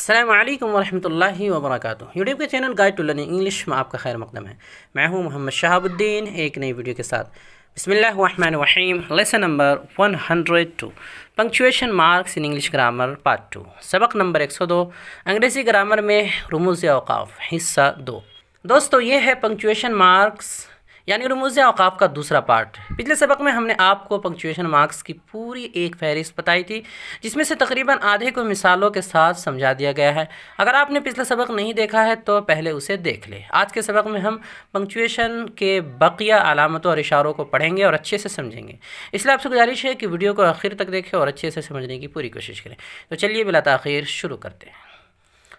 अस्सलामु अलैकुम वरहमतुल्लाहि वबरकातुहू। यूट्यूब के channel guide to learning English में आपका खैर मकदम है। मैं हूं मोहम्मद शहाबुद्दीन, एक नई वीडियो के साथ। बिस्मिल्लाहिर्रहमानिर्रहीम। Lesson number 102, punctuation marks in English grammar part 2, सबक नंबर 102, अंग्रेज़ी ग्रामर में रुमूज़ औक़ाफ़, हिस्सा 2। दोस्तों, ये है पंक्चुएशन मार्क्स यानी रुमूज़ औक़ाफ़ का दूसरा पार्ट। पिछले सबक में हमने आपको पंक्चुएशन मार्क्स की पूरी एक फहरिस्त बताई थी, जिसमें से तकरीबन आधे को मिसालों के साथ समझा दिया गया है। अगर आपने पिछला सबक नहीं देखा है तो पहले उसे देख ले। आज के सबक में हम पंक्चुएशन के बकिया अलामतों और इशारों को पढ़ेंगे और अच्छे से समझेंगे। इसलिए आपसे गुजारिश है कि वीडियो को आखिर तक देखें और अच्छे से समझने की पूरी कोशिश करें। तो चलिए बिला ताख़ीर शुरू करते हैं।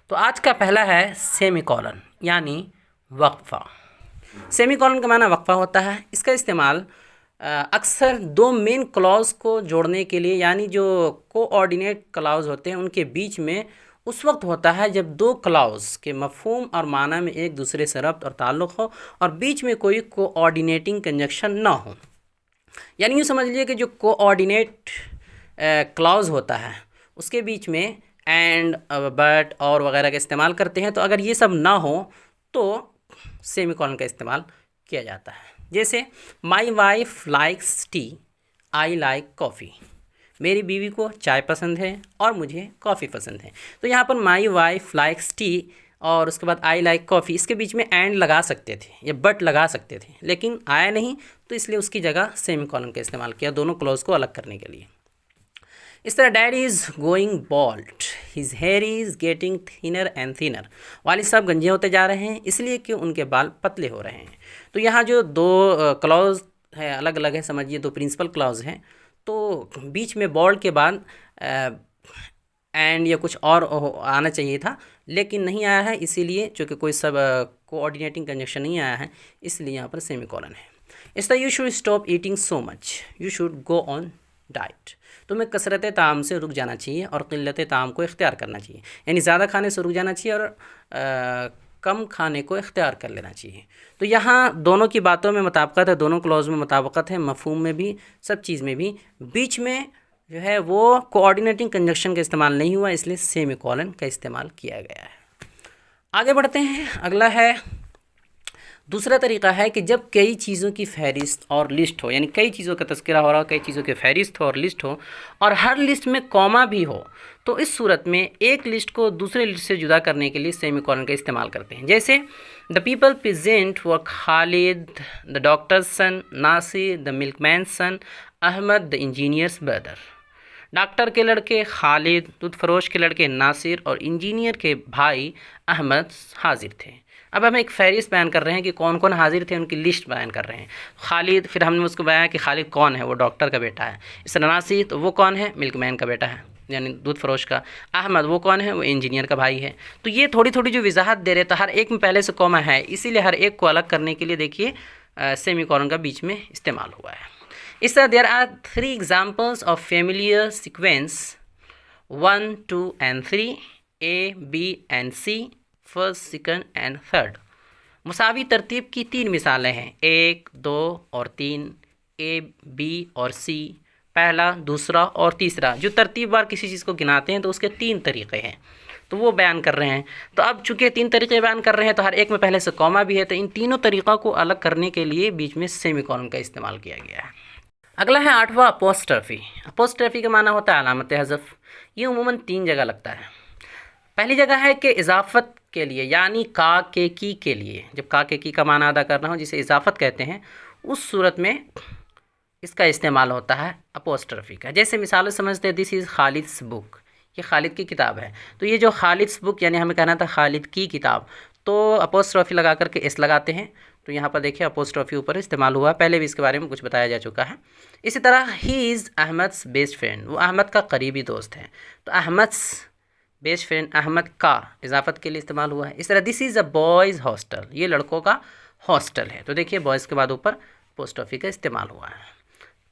तो आज का पहला है सेमीकोलन यानी वक्फ़ा। सेमीकोलन का माना वक्फ़ा होता है। इसका इस्तेमाल अक्सर दो मेन क्लॉज को जोड़ने के लिए, यानी जो कोऑर्डिनेट क्लॉज होते हैं उनके बीच में उस वक्त होता है जब दो क्लॉज के मफ़हूम और माना में एक दूसरे से रब्त और ताल्लुक़ हो और बीच में कोई कोऑर्डिनेटिंग कंजक्शन ना हो। यानी यूँ समझ लीजिए कि जो कोऑर्डिनेट क्लॉज होता है उसके बीच में एंड, बट और वगैरह का इस्तेमाल करते हैं। तो अगर ये सब ना हो तो सेमीकोलन का इस्तेमाल किया जाता है। जैसे my wife likes T, I like coffee. मेरी बीवी को चाय पसंद है और मुझे कॉफ़ी पसंद है। तो यहाँ पर माई वाइफ लाइक्स टी और उसके बाद आई लाइक कॉफ़ी, इसके बीच में एंड लगा सकते थे या बट लगा सकते थे, लेकिन आया नहीं तो इसलिए उसकी जगह सेमीकोलन का इस्तेमाल किया दोनों क्लॉज को अलग करने के लिए। इस तरह dad is going bald, his hair is getting thinner and thinner. वालिद साहब गंजे होते जा रहे हैं इसलिए कि उनके बाल पतले हो रहे हैं। तो यहाँ जो दो क्लॉज है अलग अलग है, समझिए दो प्रिंसिपल क्लॉज हैं। तो बीच में बॉल्ड के बाद एंड या कुछ और आना चाहिए था, लेकिन नहीं आया है, इसीलिए चूँकि कोई सब कोऑर्डिनेटिंग कंजक्शन नहीं आया है इसलिए यहाँ पर सेमीकोलन है। इस तरह you should stop eating so much, you should go on diet. तुम्हें कसरत ताम से रुक जाना चाहिए और क़िल्लत ताम को इख्तियार करना चाहिए, यानी ज़्यादा खाने से रुक जाना चाहिए और कम खाने को इख्तियार कर लेना चाहिए। तो यहाँ दोनों की बातों में मुताबिकत है, दोनों क्लॉज में मुताबिकत है, मफ़हूम में भी, सब चीज़ में भी। बीच में जो है वो कोऑर्डिनेटिंग कंजक्शन का इस्तेमाल नहीं हुआ, इसलिए सेमीकोलन का इस्तेमाल किया गया है। आगे बढ़ते हैं। अगला है दूसरा तरीक़ा है कि जब कई चीज़ों की फ़हरिस्त और लिस्ट हो, यानी कई चीज़ों का तज़किरा हो रहा हो, कई चीज़ों की फ़हरिस्त हो और लिस्ट हो और हर लिस्ट में कॉमा भी हो, तो इस सूरत में एक लिस्ट को दूसरे लिस्ट से जुदा करने के लिए सेमीकोलन का इस्तेमाल करते हैं। जैसे the people present were Khalid the doctor's son, Nasir the milkman's son, Ahmad the engineer's brother. Doctor के लड़के खालिद, दूध फरोश के लड़के नासिर और इंजीनियर के भाई अहमद हाजिर थे। अब हम एक फहरिस्त बयान कर रहे हैं कि कौन कौन हाजिर थे, उनकी लिस्ट बयान कर रहे हैं। खालिद, फिर हमने उसको बयान कि खालिद कौन है, वो डॉक्टर का बेटा है। इस तरह नासिर, तो वो कौन है, मिल्कमैन का बेटा है यानी दूध फरोश का। अहमद, वो कौन है, वो इंजीनियर का भाई है। तो ये थोड़ी थोड़ी जो वजाहत दे रहे, तो हर एक में पहले से कॉमा है, इसीलिए हर एक को अलग करने के लिए देखिए सेमीकोलन का बीच में इस्तेमाल हुआ है। इस तरह there are 3 examples of familiar sequence 1, 2 and 3, A, B and C, first, second and third. मुसावी तरतीब की 3 मिसालें हैं, 1, 2 और 3, A, B और C, पहला, दूसरा और तीसरा। जो तरतीबवार किसी चीज़ को गिनाते हैं तो उसके 3 तरीक़े हैं, तो वो बयान कर रहे हैं। तो अब चूँकि 3 तरीक़े बयान कर रहे हैं तो हर एक में पहले से कॉमा भी है, तो इन तीनों तरीक़ों को अलग करने के लिए बीच में सेमीकोलन का इस्तेमाल किया गया है। अगला है 8वां अपोस्ट्रोफी। अपोस्ट्रोफी का माना होता है अलामत हज़फ़। ये उमूमन 3 जगह लगता है। पहली जगह है कि इजाफ़त के लिए, यानी का के की के लिए, जब का के की का माना अदा करना हो जिसे इजाफ़त कहते हैं, उस सूरत में इसका इस्तेमाल होता है अपोस्ट्रोफी का। जैसे मिसाल समझते हैं, दिस इज़ खालिद्स बुक, ये खालिद की किताब है। तो ये जो खालिद्स बुक यानी हमें कहना था खालिद की किताब, तो अपोस्ट्रोफी लगा करके एस लगाते हैं। तो यहाँ पर देखिए अपोस्ट्रोफी ऊपर इस्तेमाल हुआ, पहले भी इसके बारे में कुछ बताया जा चुका है। इसी तरह ही इज़ अहमद्स बेस्ट फ्रेंड, वो अहमद का करीबी दोस्त है। तो अहमद्स बेस्ट फ्रेंड, अहमद का इजाफ़त के लिए इस्तेमाल हुआ है। इस तरह this is a boys hostel, ये लड़कों का हॉस्टल है। तो देखिए बॉयज़ के बाद ऊपर अपोस्ट्रोफी का इस्तेमाल हुआ है।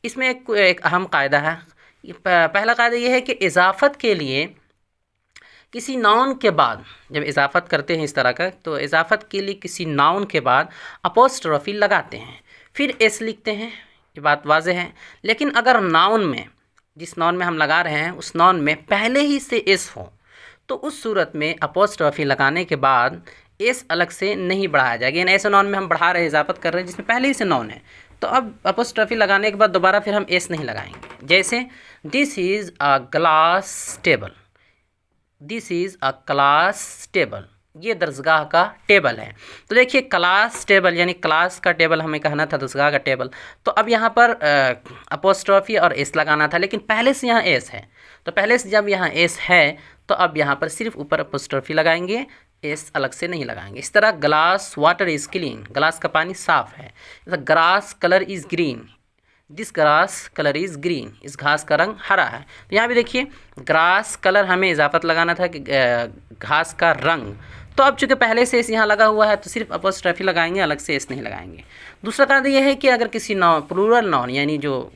इसमें एक अहम कायदा है। पहला कायदा ये है कि इजाफ़त के लिए किसी नाउन के बाद जब इजाफ़त करते हैं इस तरह का, तो इजाफ़त के लिए किसी नाउन के बाद अपोस्ट्रोफी लगाते हैं, फिर एस लिखते हैं, ये बात वाज़ेह है। लेकिन अगर नाउन में, जिस नाउन में हम लगा रहे हैं उस नाउन में पहले ही से एस हो, तो उस सूरत में अपोस्ट्रोफी लगाने के बाद एस अलग से नहीं बढ़ाया जाएगा। यानी ऐसे नॉन में हम बढ़ा रहे हैं, इजाफत कर रहे हैं जिसमें पहले ही से नॉन है, तो अब अपोस्ट्रोफी लगाने के बाद दोबारा फिर हम एस नहीं लगाएंगे। जैसे this is a glass table, this is a class table, ये दरसगाह का टेबल है। तो देखिए क्लास टेबल यानी क्लास का टेबल हमें कहना था, दरसगाह का टेबल। तो अब यहाँ पर अपोस्ट्रोफी और एस लगाना था, लेकिन पहले से यहाँ एस है, तो पहले से जब यहाँ एस है तो अब यहाँ पर सिर्फ ऊपर अपोस्ट्रोफी लगाएंगे, एस अलग से नहीं लगाएंगे। इस तरह glass water is clean, glass का पानी साफ़ है। Grass colour is green, this grass colour is green, इस घास का रंग हरा है। तो यहाँ भी देखिए ग्रास कलर हमें इजाफत लगाना था कि घास का रंग, तो अब चूँकि पहले से इस यहाँ लगा हुआ है तो सिर्फ अपोस्ट्रोफी लगाएंगे, अलग से एस नहीं लगाएंगे। दूसरा कायदा यह है कि अगर किसी नाउन प्लूरल नाउन यानी जो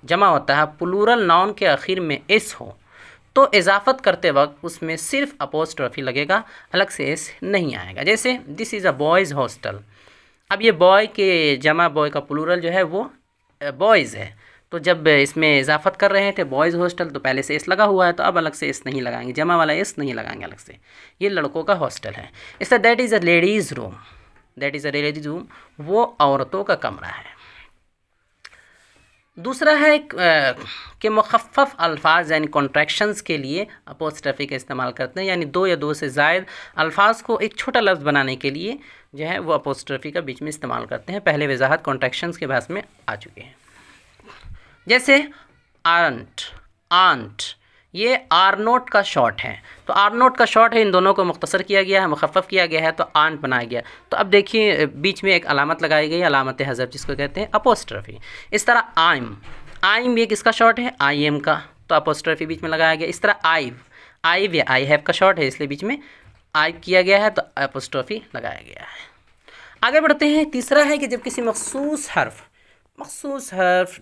जमा होता है प्लूरल नाउन के आखिर में एस हो तो इजाफत करते वक्त उसमें सिर्फ अपोस्ट्रोफी लगेगा, अलग से एस नहीं आएगा। जैसे this is a boys hostel, अब ये बॉय के जमा बॉय का प्लूरल जो है वो बॉयज़ है, तो जब इसमें इजाफत कर रहे थे बॉयज़ हॉस्टल तो पहले से एस लगा हुआ है, तो अब अलग से एस नहीं लगाएंगे, जमा वाला एस नहीं लगाएंगे अलग से। ये लड़कों का हॉस्टल है। इस तरह that is a ladies room, that is a ladies room, वो औरतों का कमरा है। दूसरा है कि मुखफ़फ़ अल्फाज यानी कॉन्ट्रैक्शंस के लिए अपोस्ट्रोफी का इस्तेमाल करते हैं, यानी दो या दो से ज़ायद अल्फाज को एक छोटा लफ्ज़ बनाने के लिए जो है वो अपोस्ट्रोफी का बीच में इस्तेमाल करते हैं। पहले वजाहत कॉन्ट्रैक्शंस के बहस में आ चुके हैं। जैसे आंट, आंट ये आर नोट का शॉर्ट है, तो आर नोट का शॉर्ट है, इन दोनों को मुख्तसर किया गया है, मुखफ़फ़ किया गया है, तो आंट बनाया गया। तो अब देखिए बीच में एक अलामत लगाई गई, अलामत हज़फ जिसको कहते हैं अपोस्ट्रोफी। इस तरह आइम, आइम ये किसका शॉर्ट है, आई एम का, तो अपोस्ट्रोफी बीच में लगाया गया। इस तरह आइव, आइव या आई हैव का शॉर्ट है, इसलिए बीच में आइव किया गया है, तो अपोस्ट्रोफी लगाया गया है। आगे बढ़ते हैं। तीसरा है कि जब किसी मखसूस हर्फ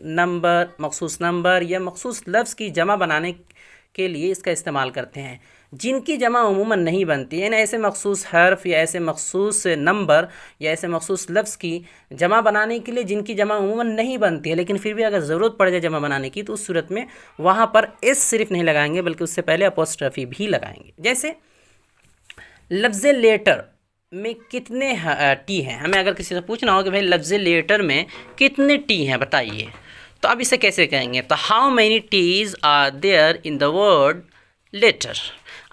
नंबर या मखसूस लफ्ज़ की जमा बनाने के लिए इसका इस्तेमाल करते हैं, जिनकी जमा उमूमन नहीं बनती, यानी ऐसे मखसूस हर्फ या ऐसे मखसूस नंबर या ऐसे मखसूस लफ्ज़ की जमा बनाने के लिए जिनकी जमा उमूमन नहीं बनती है, लेकिन फिर भी अगर ज़रूरत पड़ जाए जमा बनाने की तो उस सूरत में वहाँ पर एस सिर्फ नहीं लगाएंगे बल्कि उससे पहले अपोस्ट्रोफी भी लगाएंगे। जैसे लफ्ज़ लेटर में कितने टी हैं, हमें अगर किसी से पूछना हो कि भाई लफ्ज़ लेटर में कितने टी हैं बताइए, तो अब इसे कैसे कहेंगे, तो how many T's are there in the word letter.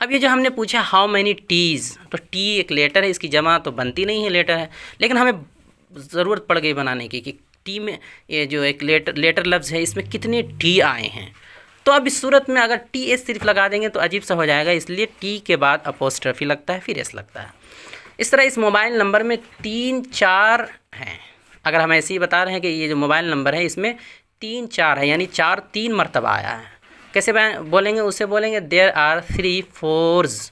अब ये जो हमने पूछा हाउ मैनी टीज़, तो टी एक लेटर है, इसकी जमा तो बनती नहीं है, लेटर है, लेकिन हमें ज़रूरत पड़ गई बनाने की कि टी में ये जो एक लेटर लफ्ज़ है इसमें कितने टी आए हैं। तो अब इस सूरत में अगर टी एस सिर्फ लगा देंगे तो अजीब सा हो जाएगा, इसलिए टी के बाद अपोस्ट्रोफी लगता है, फिर एस लगता है। इस तरह इस मोबाइल नंबर में 3-4 हैं, अगर हम ऐसे ही बता रहे हैं कि ये जो मोबाइल नंबर है इसमें 3-4 है, यानी 4 3 मरतबा आया है, कैसे बोलेंगे, उसे बोलेंगे there are 3 4s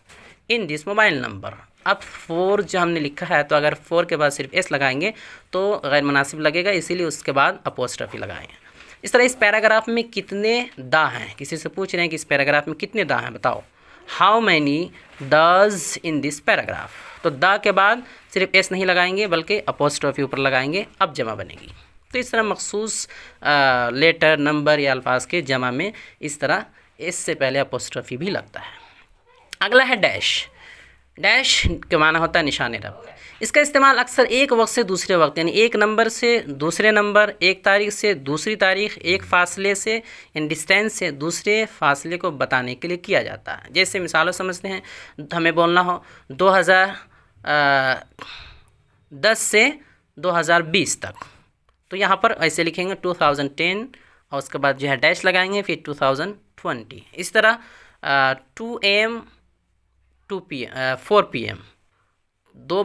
in this mobile number. अब 4 जो हमने लिखा है, तो अगर 4 के बाद सिर्फ एस लगाएंगे तो गैर मुनासिब लगेगा, इसीलिए उसके बाद अपोस्ट्रोफी लगाएंगे। इस तरह इस पैराग्राफ में कितने दा हैं, किसी से पूछ रहे हैं कि इस पैराग्राफ में कितने दा हैं बताओ, हाउ मैनी दाज इन दिस पैराग्राफ, तो दा के बाद सिर्फ एस नहीं लगाएंगे बल्कि अपोस्ट्रोफी ऊपर लगाएंगे, अब जमा बनेगी। तो इस तरह मखसूस लेटर नंबर या अल्फाज के जमा में इस तरह एस से पहले अपोस्ट्रोफी भी लगता है। अगला है डैश। डैश के माना होता है निशान रब। इसका इस्तेमाल अक्सर एक वक्त से दूसरे वक्त, यानी एक नंबर से दूसरे नंबर, एक तारीख से दूसरी तारीख, एक फ़ासले से यानी डिस्टेंस से दूसरे फ़ासले को बताने के लिए किया जाता है। जैसे मिसालों समझते हैं, हमें बोलना हो 2010 से 2020 तक, तो यहाँ पर ऐसे लिखेंगे 2010 और उसके बाद जो है डैश लगाएंगे, फिर 2020। इस तरह 2 AM 4 PM, 2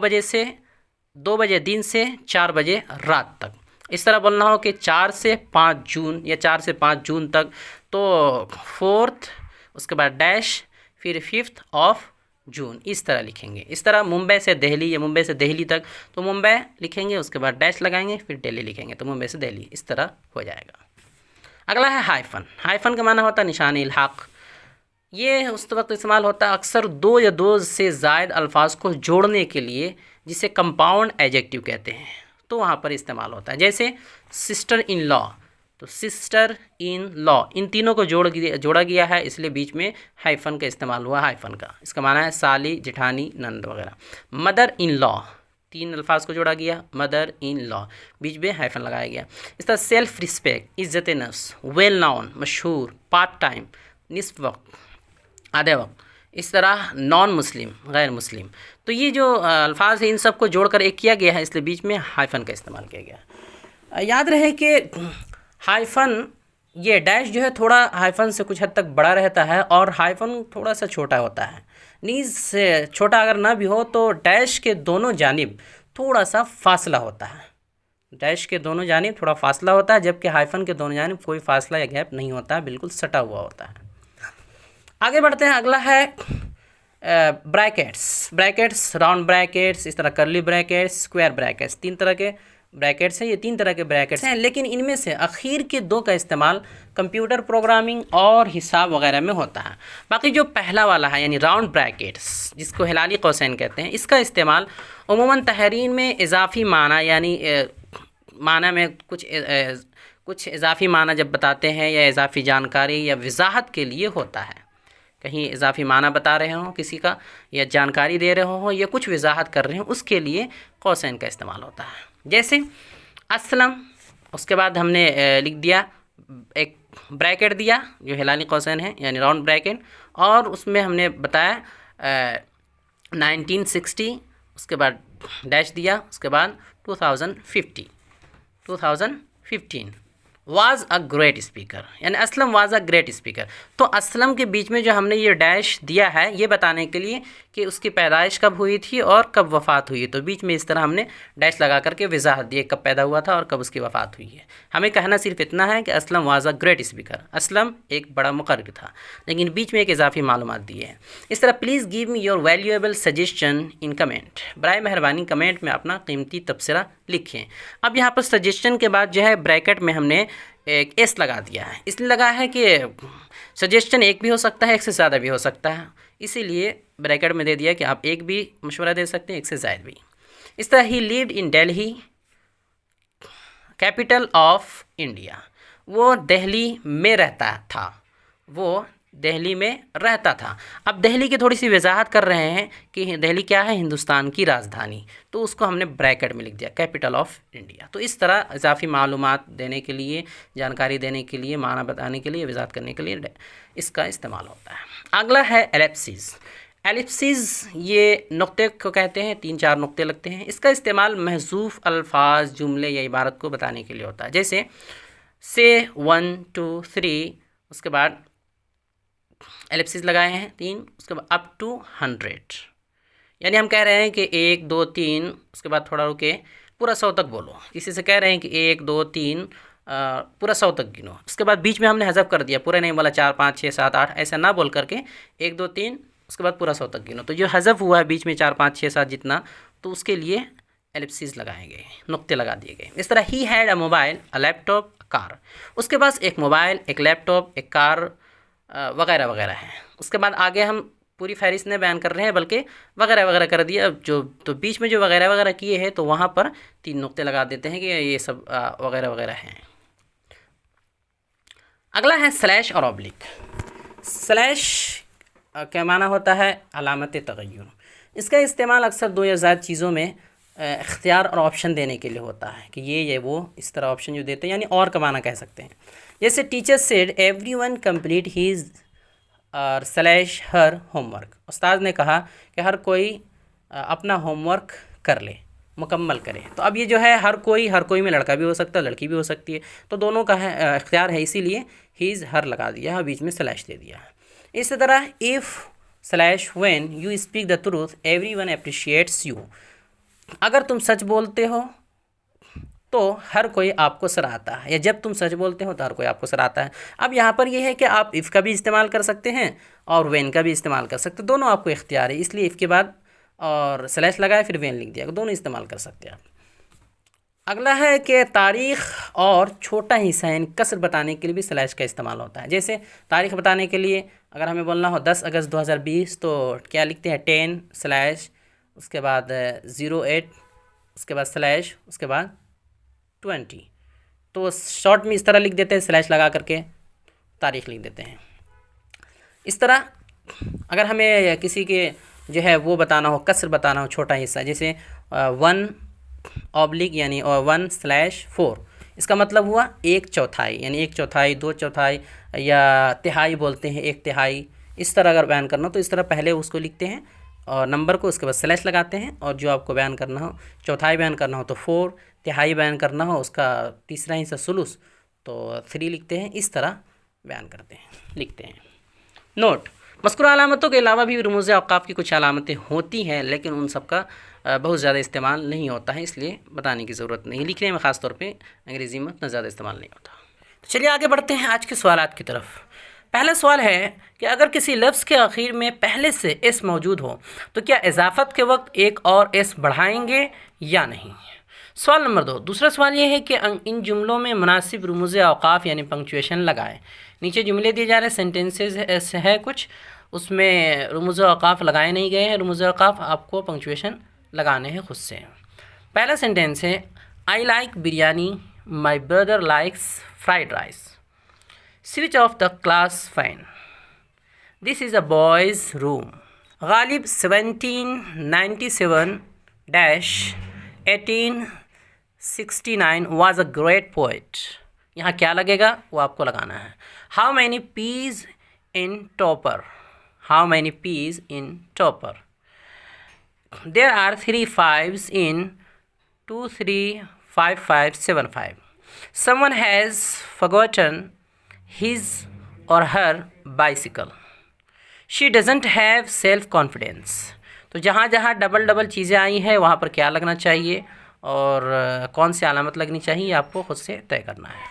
बजे दिन से 4 बजे रात तक। इस तरह बोलना हो कि 4 से 5 जून या 4 से 5 जून तक, तो 4th उसके बाद डैश फिर 5th ऑफ जून, इस तरह लिखेंगे। इस तरह मुंबई से दिल्ली या मुंबई से दिल्ली तक, तो मुंबई लिखेंगे, उसके बाद डैश लगाएंगे, फिर दिल्ली लिखेंगे, तो मुंबई से दिल्ली, इस तरह हो जाएगा। अगला है हाइफन। हाइफन का माना होता है निशान इल्हाक। ये उस वक्त इस्तेमाल होता है अक्सर 2 या 2 से ज़ायद अल्फाज को जोड़ने के लिए, जिसे कंपाउंड एडजेक्टिव कहते हैं, तो वहाँ पर इस्तेमाल होता है। जैसे सिस्टर इन लॉ, तो सिस्टर इन लॉ, इन तीनों को जोड़ा गया है, इसलिए बीच में हाइफन का इस्तेमाल हुआ, हाइफन का। इसका माना है साली, जेठानी, नंद वगैरह। मदर इन लॉ, तीन अल्फाज को जोड़ा गया, मदर इन लॉ, बीच में हाइफन लगाया गया। इस तरह सेल्फ रिस्पेक्ट, इज़्ज़त नफ्स, वेल नाउन, मशहूर, पार्ट टाइम, निस्फ वक्त, आधे वक्त। इस तरह नॉन मुस्लिम, गैर मुस्लिम। तो ये जो अल्फाज है इन सब को जोड़कर एक किया गया है, इसलिए बीच में हाइफन का इस्तेमाल किया गया। याद रहे कि हाइफन, ये डैश जो है थोड़ा हाइफन से कुछ हद तक बड़ा रहता है और हाइफन थोड़ा सा छोटा होता है। नीज से छोटा अगर ना भी हो तो डैश के दोनों जानिब थोड़ा सा फासला होता है, डैश के दोनों जानिब थोड़ा फासला होता है, जबकि हाइफन के दोनों जानिब कोई फासला या गैप नहीं होता है, बिल्कुल सटा हुआ होता है। आगे बढ़ते हैं, अगला है ब्रैकेट्स। ब्रैकेट्स, राउंड ब्रैकेट्स, इस तरह कर्ली ब्रैकेट्स, स्क्वायर ब्रैकेट्स, तीन तरह के ब्रैकेट्स हैं। ये तीन तरह के ब्रैकेट्स हैं, लेकिन इनमें से आखिर के दो का इस्तेमाल कंप्यूटर प्रोग्रामिंग और हिसाब वगैरह में होता है। बाकी जो पहला वाला है यानी राउंड ब्रैकेट्स, जिसको हिलाली कौसैन कहते हैं, इसका इस्तेमाल उमूमन तहरीर में इजाफ़ी माना यानी माना में कुछ इजाफ़ी माना जब बताते हैं या इजाफ़ी जानकारी या वजाहत के लिए होता है। कहीं इजाफ़ी माना बता रहे हों किसी का, या जानकारी दे रहे हों, या कुछ वजाहत कर रहे हों, उसके लिए कौसैन का इस्तेमाल होता है। जैसे असलम, उसके बाद हमने लिख दिया, एक ब्रैकेट दिया जो हिलाली कौसैन है यानी राउंड ब्रैकेट, और उसमें हमने बताया 1960, उसके बाद डैश दिया, उसके बाद 2015 वाज अ ग्रेट स्पीकर, यानी Aslam was a great speaker. तो असलम के बीच में जो हमने ये डैश दिया है ये बताने के लिए कि उसकी पैदाइश कब हुई थी और कब वफ़ात हुई है। तो बीच में इस तरह हमने डैश लगा करके वजाहत दी कब पैदा हुआ था और कब उसकी वफ़ात हुई है। हमें कहना सिर्फ इतना है कि Aslam was a great speaker, Aslam एक बड़ा मुक़र्रिर था, लेकिन बीच में एक इजाफी मालूमात दी है। इस तरह please give me your valuable suggestion in comment, बराए मेहरबानी कमेंट में अपना कीमती तबसरा लिखें। अब यहाँ पर सजेशन के बाद जो है ब्रैकेट में हमने एक एस लगा दिया है, इसलिए लगा है कि सजेशन एक भी हो सकता है, एक से ज़्यादा भी हो सकता है, इसीलिए ब्रैकेट में दे दिया कि आप एक भी मशवरा दे सकते हैं, एक से ज़्यादा भी। इस तरह ही lived in Delhi capital of India, वो दिल्ली में रहता था, वो दिल्ली में रहता था। अब दिल्ली की थोड़ी सी वजाहत कर रहे हैं कि दिल्ली क्या है, हिंदुस्तान की राजधानी, तो उसको हमने ब्रैकेट में लिख दिया कैपिटल ऑफ इंडिया। तो इस तरह इजाफी मालूमात देने के लिए, जानकारी देने के लिए, माना बताने के लिए, वजाहत करने के लिए इसका इस्तेमाल होता है। अगला है एलिप्सिस। एलिप्सिस ये नुक्ते को कहते हैं, 3-4 नुक्ते लगते हैं। इसका इस्तेमाल महजूफ अल्फाज, जुमले या इबारत को बताने के लिए होता है। जैसे से 1 2 3, उसके बाद एलिप्सिस लगाए हैं 3, उसके बाद अप टू 100, यानी हम कह रहे हैं कि 1 2 3, उसके बाद थोड़ा रुके, पूरा 100 तक बोलो। किसी से कह रहे हैं कि 1 2 3 पूरा 100 तक गिनो, उसके बाद बीच में हमने हज़फ कर दिया, पूरा नहीं बोला 4 5 6 7 8, ऐसा ना बोल करके 1 2 3 उसके बाद पूरा 100 तक गिनो। तो जो हज़फ हुआ है बीच में 4 5 6 7 जितना, तो उसके लिए एलिप्सिस लगाए गए, नुक्ते लगा दिए गए। इस तरह he had a mobile, a laptop, a car, उसके पास एक मोबाइल, एक लैपटॉप, एक कार वगैरह वगैरह है। उसके बाद आगे हम पूरी फहरिस्त ने बयान कर रहे हैं, बल्कि वगैरह वगैरह कर दिया। अब जो तो बीच में जो वगैरह वगैरह किए हैं तो वहाँ पर 3 नुक्ते लगा देते हैं कि ये सब वगैरह वगैरह हैं। अगला है स्लैश और ऑब्लिक। स्लैश क्या माना होता है, अलामत तग़य्युर। इसका इस्तेमाल अक्सर 2 या ज़्यादा चीज़ों में इख्तियार और ऑप्शन देने के लिए होता है कि ये वो, इस तरह ऑप्शन जो देते हैं, यानी और का माना कह सकते हैं। जैसे teacher said everyone complete his और स्लैश हर होमवर्क, उस्ताद ने कहा कि हर कोई अपना होमवर्क कर ले, मुकम्मल करे। तो अब ये जो है हर कोई में लड़का भी हो सकता है, लड़की भी हो सकती है, तो दोनों का है इख्तियार है, इसीलिए हीज़ हर लगा दिया है, बीच में स्लैश दे दिया है। इसी तरह if slash when you speak the truth everyone appreciates you, अगर तुम सच बोलते हो तो हर कोई आपको सराहता है, या जब तुम सच बोलते हो तो हर कोई आपको सराहता है। अब यहाँ पर यह है कि आप इफ़ का भी इस्तेमाल कर सकते हैं और वेन का भी इस्तेमाल कर सकते हैं, दोनों आपको इख्तियार है, इसलिए इफ़ के बाद और स्लैश लगाए फिर वेन लिख दिया, दोनों इस्तेमाल कर सकते हैं आप। अगला है कि तारीख़ और छोटा हिस्सा यानी कसर बताने के लिए भी स्लैश का इस्तेमाल होता है। जैसे तारीख़ बताने के लिए अगर हमें बोलना हो 10 अगस्त 2020, तो क्या लिखते हैं 10 स्लैश, उसके बाद 08, उसके बाद स्लैश, उसके बाद 20, तो शॉर्ट में इस तरह लिख देते हैं, स्लैश लगा करके तारीख लिख देते हैं। इस तरह अगर हमें किसी के जो है वो बताना हो, कसर बताना हो, छोटा हिस्सा, जैसे 1 यानी 1/4, इसका मतलब हुआ 1/4, यानी 1/4, 2/4 या तिहाई बोलते हैं, 1/3। इस तरह अगर बयान करना हो तो इस तरह पहले उसको लिखते हैं और नंबर को, उसके बाद स्लैश लगाते हैं, और जो आपको बयान करना हो, चौथाई बयान करना हो तो 4, तिहाई बयान करना हो उसका तीसरा हिस्सा सुलुस तो 3 लिखते हैं। इस तरह बयान करते हैं, लिखते हैं। नोट: मज़कूरा अलामतों के अलावा भी रमूज़ औक़ाफ़ की कुछ अलामतें होती हैं, लेकिन उन सब का बहुत ज़्यादा इस्तेमाल नहीं होता है, इसलिए बताने की ज़रूरत नहीं। लिखने में ख़ास तौर पे अंग्रेज़ी में उतना ज़्यादा इस्तेमाल नहीं होता। तो चलिए आगे बढ़ते हैं आज के सवालात की तरफ। पहला सवाल है कि अगर किसी लफ्ज़ के आखिर में पहले से एस मौजूद हो तो क्या इजाफ़त के वक्त एक और एस बढ़ाएंगे या नहीं। सवाल नंबर 2, दूसरा सवाल ये है कि इन जुमलों में मुनासिब रमूज़ औक़ाफ़ यानी पंक्चुएशन लगाएं। नीचे जुमले दिए जा रहे हैं, सेंटेंसेस है कुछ, उसमें रमूज़ औक़ाफ़ लगाए नहीं गए हैं। रमूज़ औक़ाफ़ आपको पंक्चुएशन लगाने हैं खुद से। पहला सेंटेंस है, I like biryani, my brother likes fried rice. Switch off the class fan, this is a boys room. Ghalib 1797-1869 was a great poet। यहाँ क्या लगेगा वो आपको लगाना है। How many P's in topper, how many P's in topper. There are 3 5s in 2 3 5 5 7 5। Someone has forgotten his or her bicycle। She doesn't have self confidence। तो जहाँ जहाँ डबल डबल चीज़ें आई हैं वहाँ पर क्या लगना चाहिए और कौन सी अलामत लगनी चाहिए आपको खुद से तय करना है।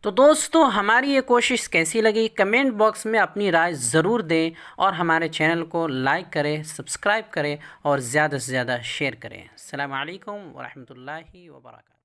तो दोस्तों हमारी ये कोशिश कैसी लगी कमेंट बॉक्स में अपनी राय ज़रूर दें और हमारे चैनल को लाइक करें, सब्सक्राइब करें और ज़्यादा से ज़्यादा शेयर करें। अस्सलामु अलैकुम व रहमतुल्लाहि व बरकातहू।